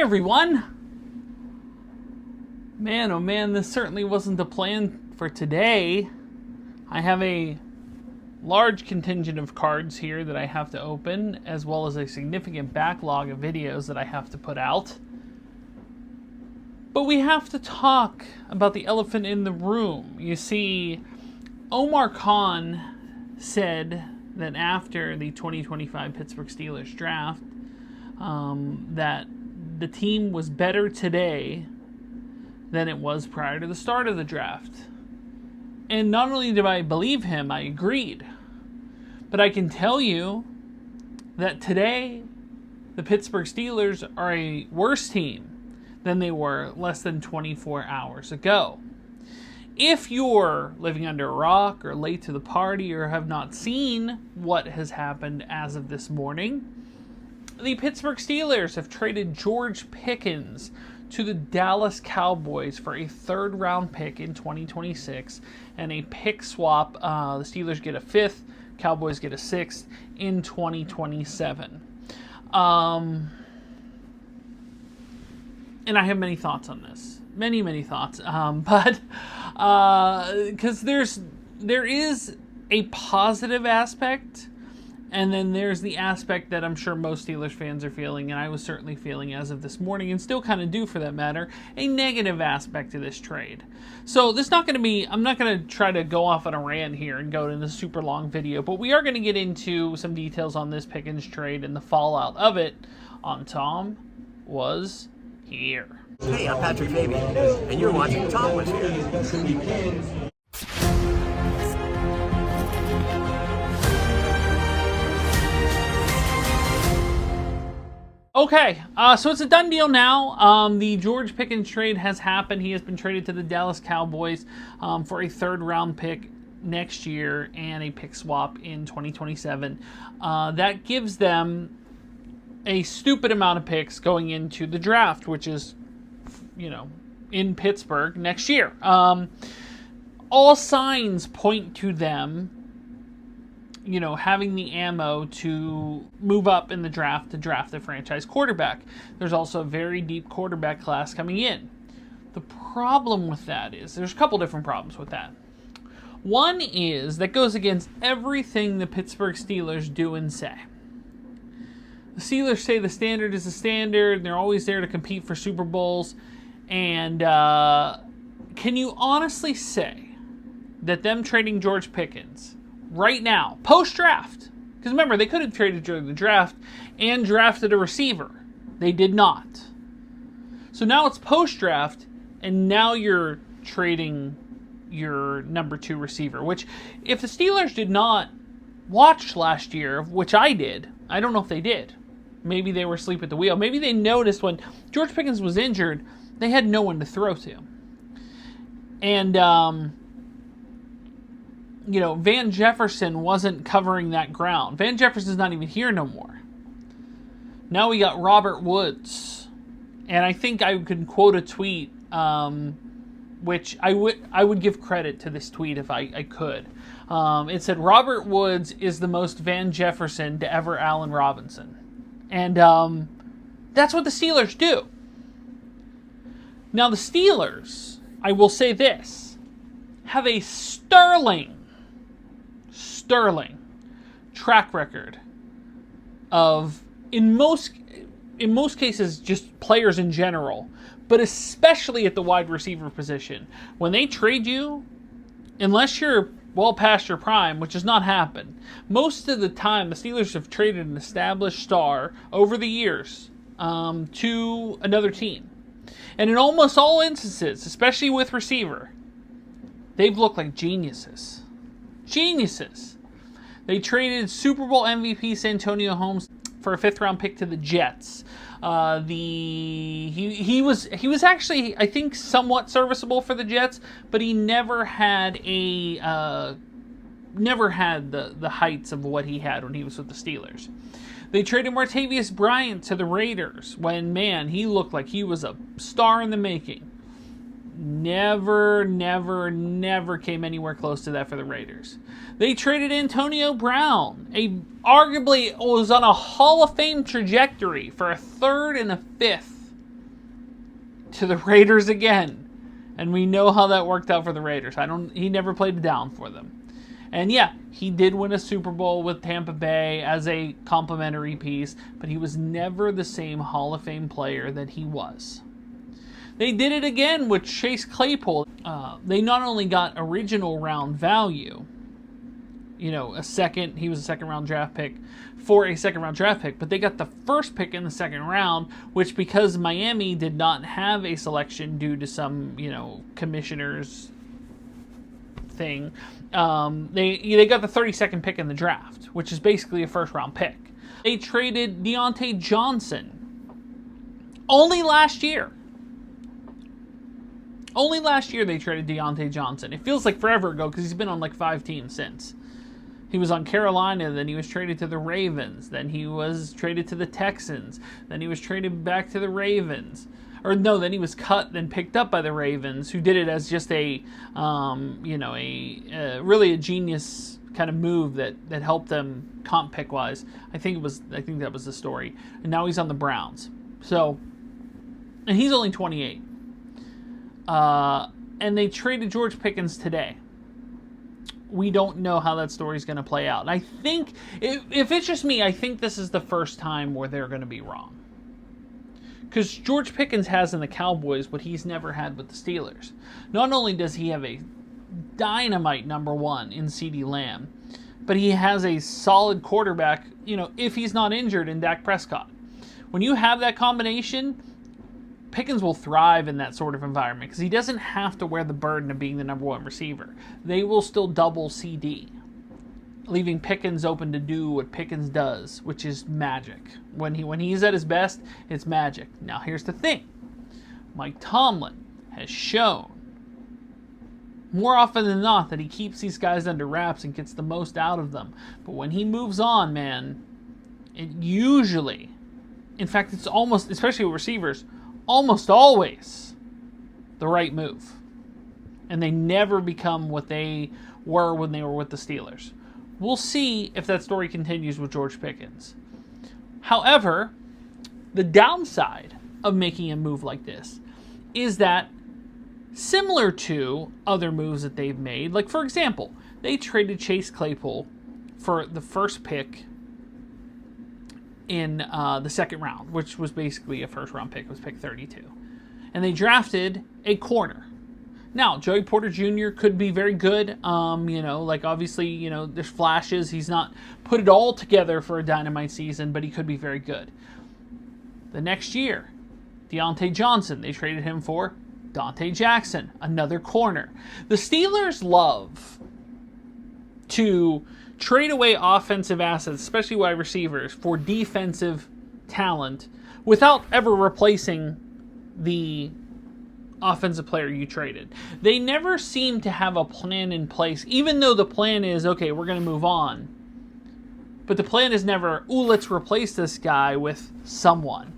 everyone! Man, oh man, this certainly wasn't the plan for today. I have a large contingent of cards here that I have to open, as well as a significant backlog of videos that I have to put out. But we have to talk about the elephant in the room. You see, Omar Khan said that after the 2025 Pittsburgh Steelers draft, that the team was better today than it was prior to the start of the draft. And not only did I believe him, I agreed. But I can tell you that today, the Pittsburgh Steelers are a worse team than they were less than 24 hours ago. If you're living under a rock or late to the party or have not seen what has happened as of this morning, the Pittsburgh Steelers have traded George Pickens to the Dallas Cowboys for a third-round pick in 2026 and a pick swap. The Steelers get a fifth, Cowboys get a sixth in 2027. And I have many thoughts on this. Many thoughts. But because there is a positive aspect, and then there's the aspect that I'm sure most Steelers fans are feeling, and I was certainly feeling as of this morning, and still kind of do for that matter, a negative aspect to this trade. So this not going to be, I'm not going to try to go off on a rant here and go into a super long video, but we are going to get into some details on this Pickens trade and the fallout of it on Tom Was Here. Hey, I'm Patrick Fabian, and you're watching Tom Was Here. Okay, so it's a done deal now. The George Pickens trade has happened. He has been traded to the Dallas Cowboys for a third-round pick next year and a pick swap in 2027. That gives them a stupid amount of picks going into the draft, which is, in Pittsburgh next year. All signs point to them having the ammo to move up in the draft to draft a franchise quarterback. There's also a very deep quarterback class coming in. The problem with that is, there's a couple different problems with that. One is, that goes against everything the Pittsburgh Steelers do and say. The Steelers say the standard is the standard, and they're always there to compete for Super Bowls. And can you honestly say that them trading George Pickens right now, post-draft, because remember, they could have traded during the draft and drafted a receiver. They did not. So now it's post-draft, and now you're trading your number 2 receiver, which, if the Steelers did not watch last year, which I did, I don't know if they did. Maybe they were asleep at the wheel. Maybe they noticed when George Pickens was injured, they had no one to throw to. And, Van Jefferson wasn't covering that ground. Van Jefferson's not even here no more. Now we got Robert Woods. And I think I could quote a tweet, which I would give credit to this tweet if I could. It said, Robert Woods is the most Van Jefferson to ever Allen Robinson. And that's what the Steelers do. Now the Steelers, I will say this, have a sterling track record of, in most cases, just players in general, but especially at the wide receiver position. When they trade you, unless you're well past your prime, which has not happened, most of the time the Steelers have traded an established star over the years to another team. And in almost all instances, especially with receiver, they've looked like geniuses. Geniuses. They traded Super Bowl MVP Santonio Holmes for a 5th-round pick to the Jets. He was actually, I think, somewhat serviceable for the Jets, but he never had the heights of what he had when he was with the Steelers. They traded Martavius Bryant to the Raiders when, man, he looked like he was a star in the making. Never came anywhere close to that for the Raiders. They traded Antonio Brown, arguably was on a Hall of Fame trajectory, for a 3rd and a 5th to the Raiders again. And we know how that worked out for the Raiders. He never played it down for them. And yeah, he did win a Super Bowl with Tampa Bay as a complimentary piece, but he was never the same Hall of Fame player that he was. They did it again with Chase Claypool. They not only got original round value, he was a second round draft pick for a second round draft pick, but they got the first pick in the second round, which because Miami did not have a selection due to some, commissioners thing, they got the 32nd pick in the draft, which is basically a first round pick. They traded Deontay Johnson only last year. Only last year they traded Deontay Johnson. It feels like forever ago because he's been on like 5 teams since. He was on Carolina, then he was traded to the Ravens, then he was traded to the Texans, then he was traded back to the Ravens. Or no, then he was cut, then picked up by the Ravens, who did it as just really a genius kind of move that helped them comp pick wise. I think that was the story. And now he's on the Browns. So, and he's only 28. And they traded George Pickens today. We don't know how that story's going to play out. And I think, if it's just me, I think this is the first time where they're going to be wrong. Because George Pickens has in the Cowboys what he's never had with the Steelers. Not only does he have a dynamite number one in CeeDee Lamb, but he has a solid quarterback, if he's not injured, in Dak Prescott. When you have that combination, Pickens will thrive in that sort of environment because he doesn't have to wear the burden of being the number one receiver. They will still double CD, leaving Pickens open to do what Pickens does, which is magic. When he's at his best, it's magic. Now here's the thing. Mike Tomlin has shown more often than not that he keeps these guys under wraps and gets the most out of them. But when he moves on, man, it usually, in fact, it's almost, especially with receivers, almost always the right move. And they never become what they were when they were with the Steelers. We'll see if that story continues with George Pickens. However, the downside of making a move like this is that, similar to other moves that they've made, like for example, they traded Chase Claypool for the first pick in the second round, which was basically a first round pick. It was pick 32. And they drafted a corner. Now, Joey Porter Jr. could be very good. Obviously, there's flashes. He's not put it all together for a dynamite season, but he could be very good. The next year, Deontay Johnson, they traded him for Dante Jackson, another corner. The Steelers love to trade away offensive assets, especially wide receivers, for defensive talent without ever replacing the offensive player you traded. They never seem to have a plan in place, even though the plan is, okay, we're going to move on. But the plan is never, let's replace this guy with someone.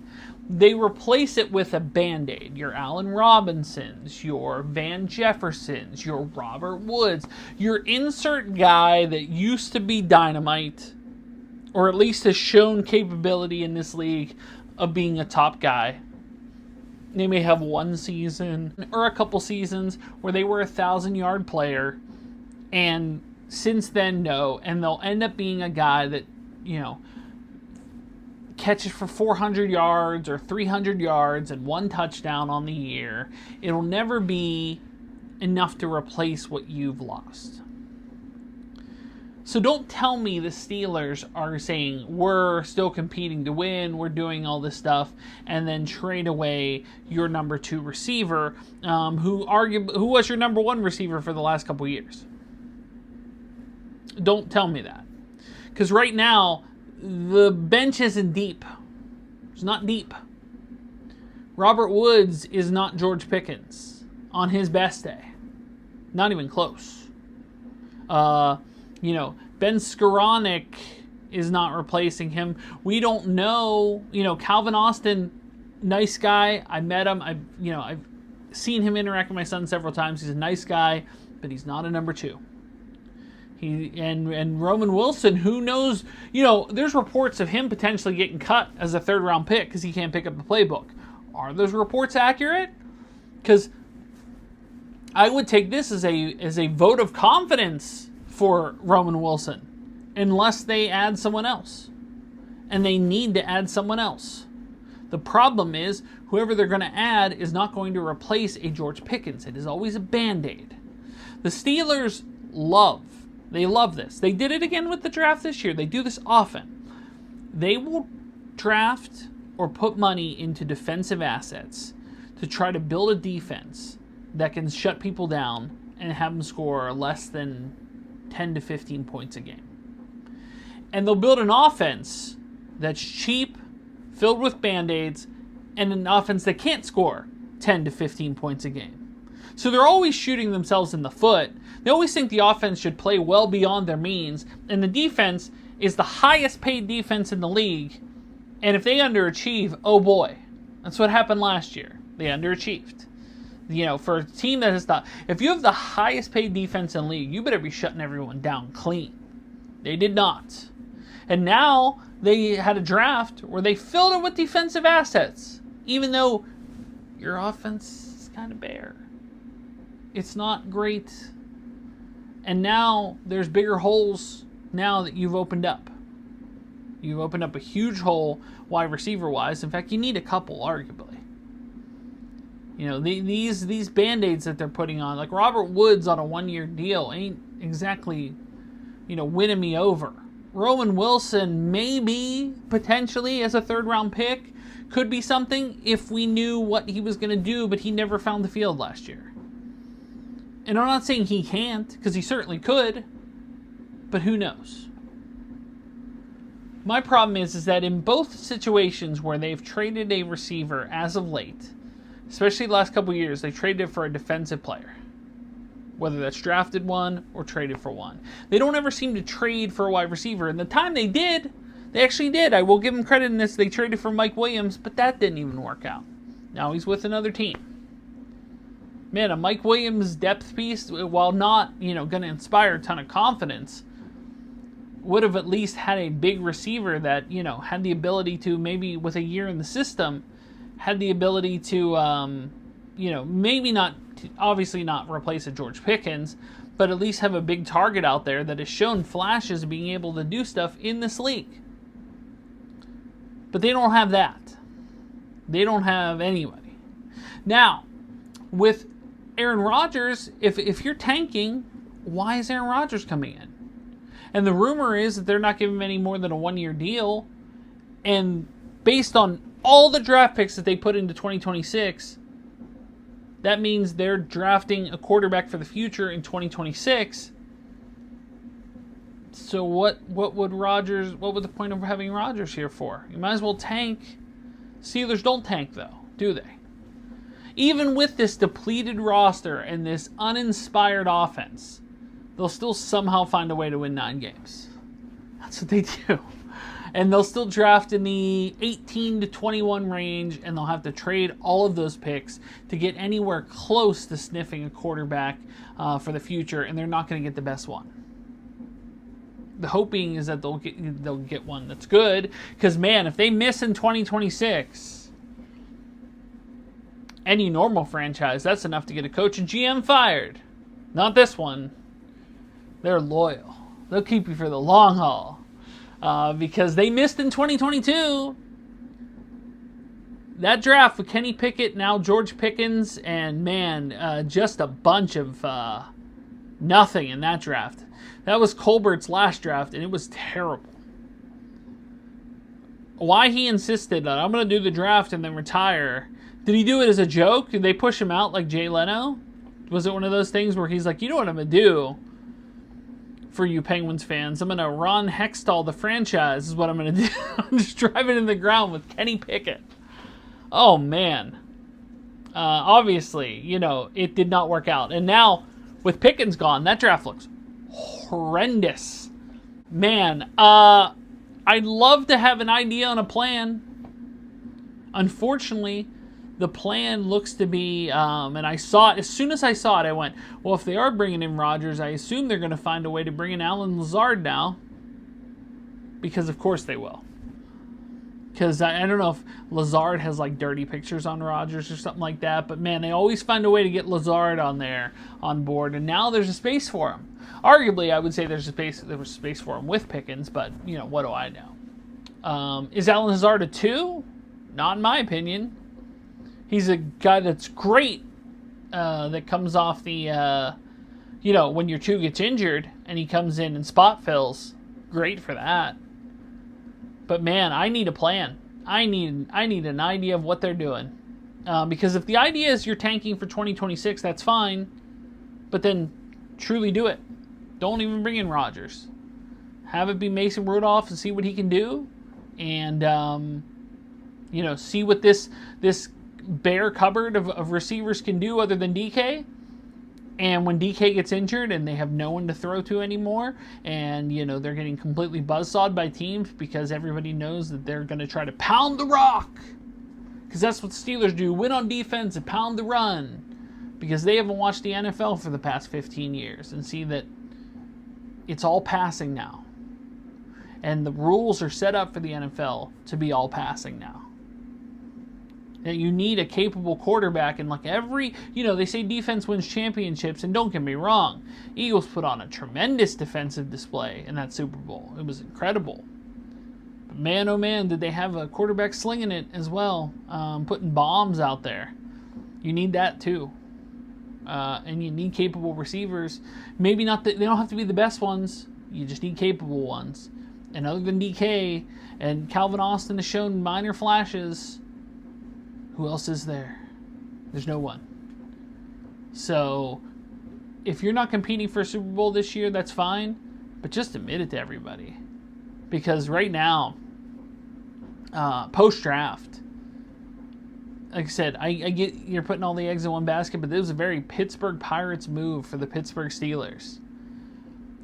They replace it with a Band-Aid. Your Allen Robinsons, your Van Jeffersons, your Robert Woods, your insert guy that used to be dynamite, or at least has shown capability in this league of being a top guy. They may have one season or a couple seasons where they were a 1,000-yard player, and since then, no. And they'll end up being a guy that, catches for 400 yards or 300 yards and one touchdown on the year. It'll never be enough to replace what you've lost. So don't tell me the Steelers are saying, we're still competing to win, we're doing all this stuff, and then trade away your number 2 receiver, who was your number 1 receiver for the last couple years. Don't tell me that. Because right now, the bench isn't deep. It's not deep. Robert Woods is not George Pickens on his best day. Not even close. Ben Skoranek is not replacing him. We don't know. Calvin Austin, nice guy. I met him. I've seen him interact with my son several times. He's a nice guy, but he's not a number 2. And Roman Wilson, who knows? There's reports of him potentially getting cut as a 3rd round pick because he can't pick up the playbook. Are those reports accurate? Because I would take this as a vote of confidence for Roman Wilson, unless they add someone else. And they need to add someone else. The problem is, whoever they're going to add is not going to replace a George Pickens. It is always a Band-Aid. The Steelers love this. They did it again with the draft this year. They do this often. They will draft or put money into defensive assets to try to build a defense that can shut people down and have them score less than 10 to 15 points a game. And they'll build an offense that's cheap, filled with Band-Aids, and an offense that can't score 10 to 15 points a game. So they're always shooting themselves in the foot. They always think the offense should play well beyond their means, and the defense is the highest paid defense in the league. And if they underachieve, oh boy. That's what happened last year. They underachieved. For a team that has thought, if you have the highest paid defense in the league, you better be shutting everyone down clean. They did not. And now they had a draft where they filled it with defensive assets, even though your offense is kind of bare. It's not great. And now there's bigger holes now that you've opened up. You've opened up a huge hole wide receiver-wise. In fact, you need a couple, arguably. These Band-Aids that they're putting on, like Robert Woods on a 1-year deal, ain't exactly, winning me over. Roman Wilson, maybe, potentially, as a third-round pick, could be something if we knew what he was going to do, but he never found the field last year. And I'm not saying he can't, because he certainly could, but who knows? My problem is that in both situations where they've traded a receiver as of late, especially the last couple of years, they traded for a defensive player. Whether that's drafted one or traded for one. They don't ever seem to trade for a wide receiver. And the time they did, they actually did. I will give them credit in this. They traded for Mike Williams, but that didn't even work out. Now he's with another team. Man, a Mike Williams depth piece, while not, going to inspire a ton of confidence, would have at least had a big receiver that, had the ability to, maybe with a year in the system, had the ability to, maybe not, obviously not replace a George Pickens, but at least have a big target out there that has shown flashes of being able to do stuff in this league. But they don't have that. They don't have anybody. Now, with Aaron Rodgers, if you're tanking, why is Aaron Rodgers coming in? And the rumor is that they're not giving him any more than a 1-year deal. And based on all the draft picks that they put into 2026, that means they're drafting a quarterback for the future in 2026. So what would the point of having Rodgers here for? You might as well tank. Steelers don't tank though, do they? Even with this depleted roster and this uninspired offense, they'll still somehow find a way to win 9 games. That's what they do. And they'll still draft in the 18 to 21 range, and they'll have to trade all of those picks to get anywhere close to sniffing a quarterback for the future, and they're not going to get the best one. The hoping is that they'll get one that's good, because, man, if they miss in 2026, any normal franchise, that's enough to get a coach and GM fired. Not this one. They're loyal. They'll keep you for the long haul. Because they missed in 2022. That draft with Kenny Pickett, now George Pickens, and man, just a bunch of nothing in that draft. That was Colbert's last draft, and it was terrible. Why he insisted that I'm going to do the draft and then retire. Did he do it as a joke? Did they push him out like Jay Leno? Was it one of those things where he's like, you know what I'm going to do? For you Penguins fans, I'm going to Ron Hextall the franchise is what I'm going to do. I'm just driving in the ground with Kenny Pickett. Oh, man. Obviously, it did not work out. And now, with Pickens gone, that draft looks horrendous. Man, I'd love to have an idea on a plan. Unfortunately, the plan looks to be, and I saw it, as soon as I saw it, I went, well, if they are bringing in Rodgers, I assume they're going to find a way to bring in Alan Lazard now. Because of course they will. Because I don't know if Lazard has like dirty pictures on Rodgers or something like that, but man, they always find a way to get Lazard on board, and now there's a space for him. Arguably, I would say there was space for him with Pickens, but what do I know? Is Allen Lazard a 2? Not in my opinion. He's a guy that's great, that comes off the, when your 2 gets injured and he comes in and spot fills. Great for that. But man, I need a plan. I need an idea of what they're doing. Because if the idea is you're tanking for 2026, that's fine. But then truly do it. Don't even bring in Rodgers. Have it be Mason Rudolph and see what he can do. And, see what this bare cupboard of receivers can do other than DK. And when DK gets injured and they have no one to throw to anymore, and, they're getting completely buzzsawed by teams because everybody knows that they're going to try to pound the rock. Because that's what the Steelers do. Win on defense and pound the run. Because they haven't watched the NFL for the past 15 years and see that it's all passing now. And the rules are set up for the NFL to be all passing now. That you need a capable quarterback, and like they say defense wins championships, and don't get me wrong, Eagles put on a tremendous defensive display in that Super Bowl. It was incredible. But man, oh man, did they have a quarterback slinging it as well, putting bombs out there. You need that too. And you need capable receivers. Maybe not, they don't have to be the best ones, you just need capable ones. And other than DK, and Calvin Austin has shown minor flashes, who else is there? There's no one. So, if you're not competing for a Super Bowl this year, that's fine. But just admit it to everybody. Because right now, post-draft, like I said, I get you're putting all the eggs in one basket, but this was a very Pittsburgh Pirates move for the Pittsburgh Steelers.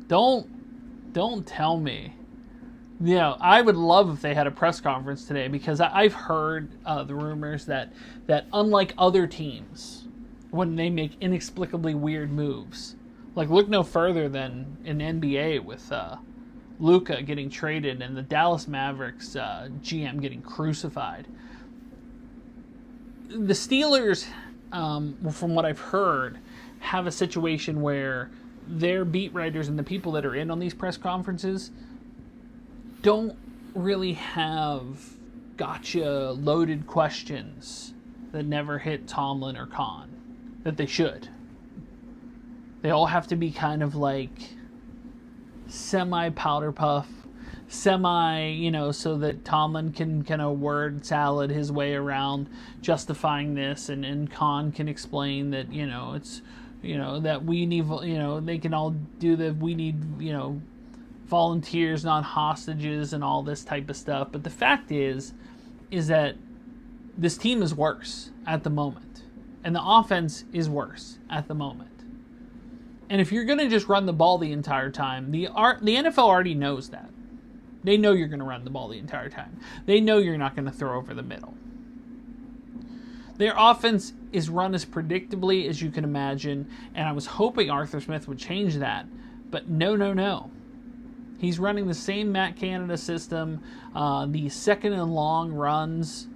Don't tell me. I would love if they had a press conference today, because I've heard the rumors that unlike other teams, when they make inexplicably weird moves, like look no further than in NBA with Luka getting traded and the Dallas Mavericks GM getting crucified. The Steelers, from what I've heard, have a situation where their beat writers and the people that are in on these press conferences don't really have gotcha loaded questions that never hit Tomlin or Khan that they should. They all have to be kind of like semi powder puff, semi, so that Tomlin can kind of word salad his way around justifying this, and Khan can explain that, it's, that we need, they can all do the, we need, volunteers, not hostages, and all this type of stuff. But the fact is that this team is worse at the moment, and the offense is worse at the moment. And if you're going to just run the ball the entire time, the NFL already knows that. They know you're going to run the ball the entire time. They know you're not going to throw over the middle. Their offense is run as predictably as you can imagine, and I was hoping Arthur Smith would change that, but no. He's running the same Matt Canada system. The second and long runs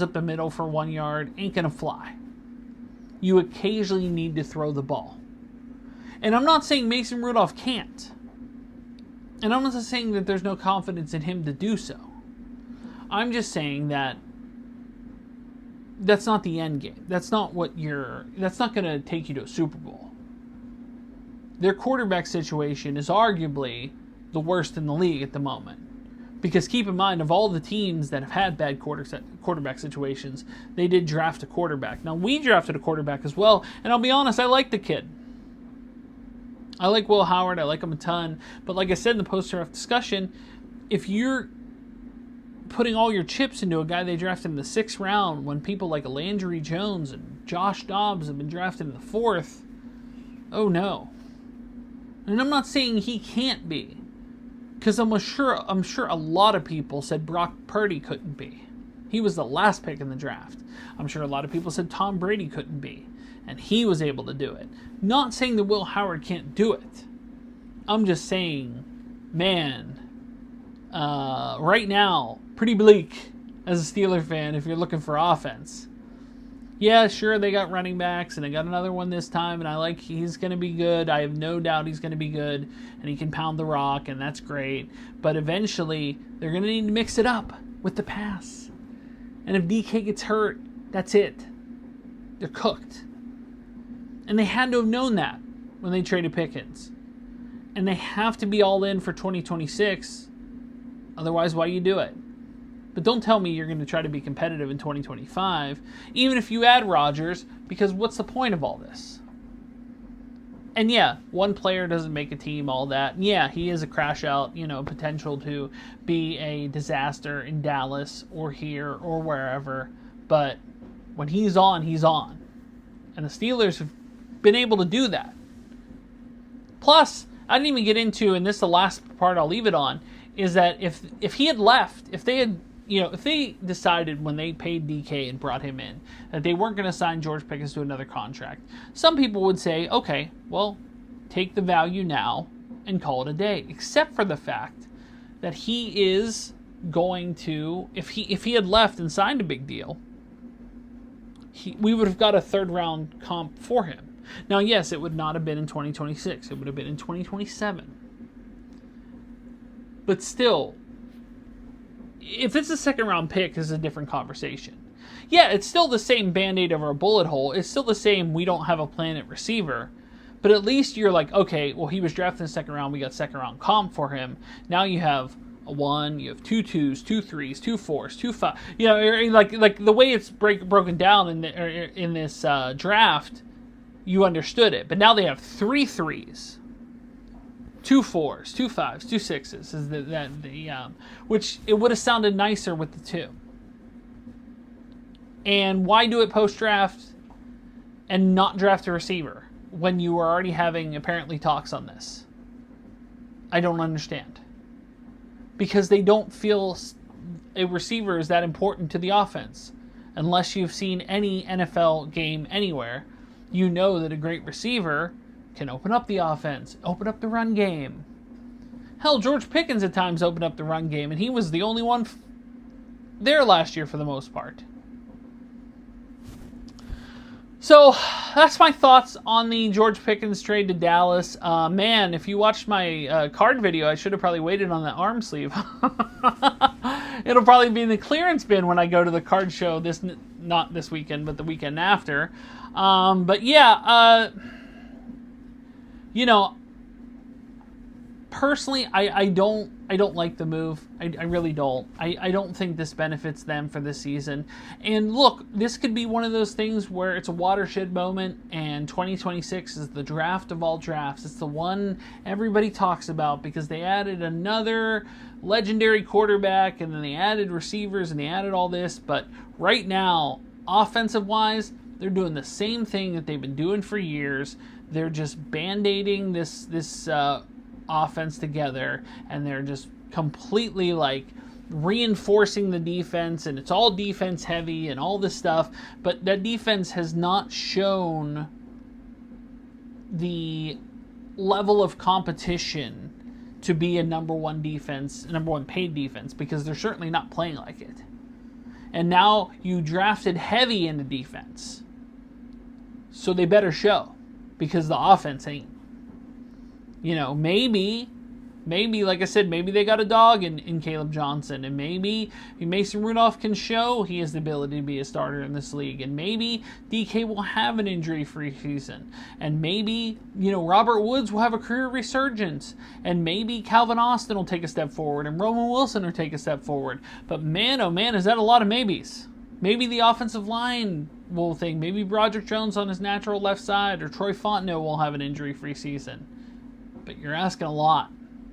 up the middle for 1 yard, ain't going to fly. You occasionally need to throw the ball. And I'm not saying Mason Rudolph can't. And I'm not saying that there's no confidence in him to do so. I'm just saying that that's not the end game. That's not going to take you to a Super Bowl. Their quarterback situation is arguably the worst in the league at the moment. Because keep in mind, of all the teams that have had bad quarterback situations, they did draft a quarterback. Now, we drafted a quarterback as well, and I'll be honest, I like the kid. I like Will Howard. I like him a ton. But like I said in the post-draft discussion, if you're putting all your chips into a guy they drafted in the 6th round when people like Landry Jones and Josh Dobbs have been drafted in the 4th, oh no. And I'm not saying he can't be. Because I'm sure a lot of people said Brock Purdy couldn't be. He was the last pick in the draft. I'm sure a lot of people said Tom Brady couldn't be. And he was able to do it. Not saying that Will Howard can't do it. I'm just saying, man, right now, pretty bleak as a Steeler fan if you're looking for offense. Yeah, sure, they got running backs, and they got another one this time, and he's going to be good. I have no doubt he's going to be good, and he can pound the rock, and that's great. But eventually, they're going to need to mix it up with the pass. And if DK gets hurt, that's it. They're cooked. And they had to have known that when they traded Pickens. And they have to be all in for 2026. Otherwise, why you do it? But don't tell me you're going to try to be competitive in 2025, even if you add Rodgers, because what's the point of all this? And yeah, one player doesn't make a team, all that. And yeah, he is a crash out, potential to be a disaster in Dallas or here or wherever. But when he's on, he's on. And the Steelers have been able to do that. Plus, I didn't even get into, and this is the last part I'll leave it on, is that if he had left, if they decided when they paid DK and brought him in that they weren't going to sign George Pickens to another contract, some people would say, okay, well, take the value now and call it a day. Except for the fact that he is going to, if he had left and signed a big deal, we would have got a third round comp for him. Now, yes, it would not have been in 2026. It would have been in 2027. But still, if it's a second round pick, it's a different conversation. Yeah, it's still the same Band-Aid over a bullet hole. It's still the same we don't have a plan at receiver. But at least you're like, okay, well, he was drafted in the second round. We got second round comp for him. Now you have a 1, you have 2 2s, 2 3s, 2 4s, 2 5. Like the way it's broken down in this draft, you understood it. But now they have 3 3s. 2 4s, 2 5s, 2 6s is which it would have sounded nicer with the 2. And why do it post-draft and not draft a receiver when you were already having apparently talks on this? I don't understand. Because they don't feel a receiver is that important to the offense. Unless you've seen any NFL game anywhere, you know that a great receiver can open up the offense, open up the run game. Hell, George Pickens at times opened up the run game, and he was the only one there last year for the most part. So, that's my thoughts on the George Pickens trade to Dallas. Man, if you watched my card video, I should have probably waited on that arm sleeve. It'll probably be in the clearance bin when I go to the card show, not this weekend, but the weekend after. But yeah, personally, I don't like the move. I really don't. I don't think this benefits them for this season. And look, this could be one of those things where it's a watershed moment, and 2026 is the draft of all drafts. It's the one everybody talks about because they added another legendary quarterback, and then they added receivers, and they added all this. But right now, offensive-wise, they're doing the same thing that they've been doing for years. They're just band-aiding this offense together, and they're just completely reinforcing the defense, and it's all defense heavy and all this stuff, but that defense has not shown the level of competition to be a number one paid defense, because they're certainly not playing like it. And now you drafted heavy into defense, so they better show, because the offense ain't. Maybe, like I said, maybe they got a dog in Caleb Johnson, and maybe Mason Rudolph can show he has the ability to be a starter in this league, and maybe DK will have an injury-free season, and maybe, Robert Woods will have a career resurgence, and maybe Calvin Austin will take a step forward, and Roman Wilson will take a step forward. But man, oh man, is that a lot of maybes. Maybe the offensive line will think, maybe Broderick Jones on his natural left side, or Troy Fontenot will have an injury-free season. But you're asking a lot.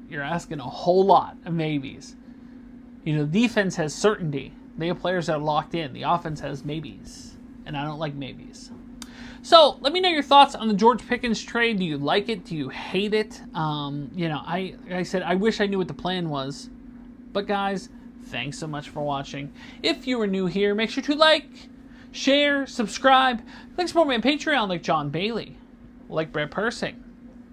You're asking a whole lot of maybes. Defense has certainty. They have players that are locked in. The offense has maybes. And I don't like maybes. So, let me know your thoughts on the George Pickens trade. Do you like it? Do you hate it? I said, I wish I knew what the plan was. But guys, thanks so much for watching. If you are new here, make sure to like, share, subscribe. Like support me on Patreon like John Bailey. Like Brett Persing.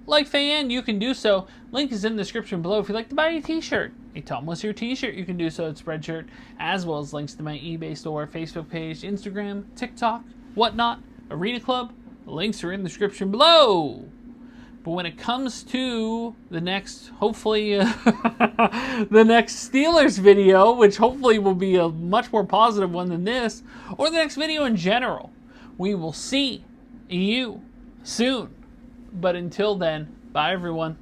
Like Fayan, you can do so. Link is in the description below if you'd like to buy a t-shirt. a TomWasHere t-shirt, you can do so at Spreadshirt, as well as links to my eBay store, Facebook page, Instagram, TikTok, whatnot, Arena Club. The links are in the description below. But when it comes to the next, hopefully, the next Steelers video, which hopefully will be a much more positive one than this, or the next video in general, we will see you soon. But until then, bye everyone.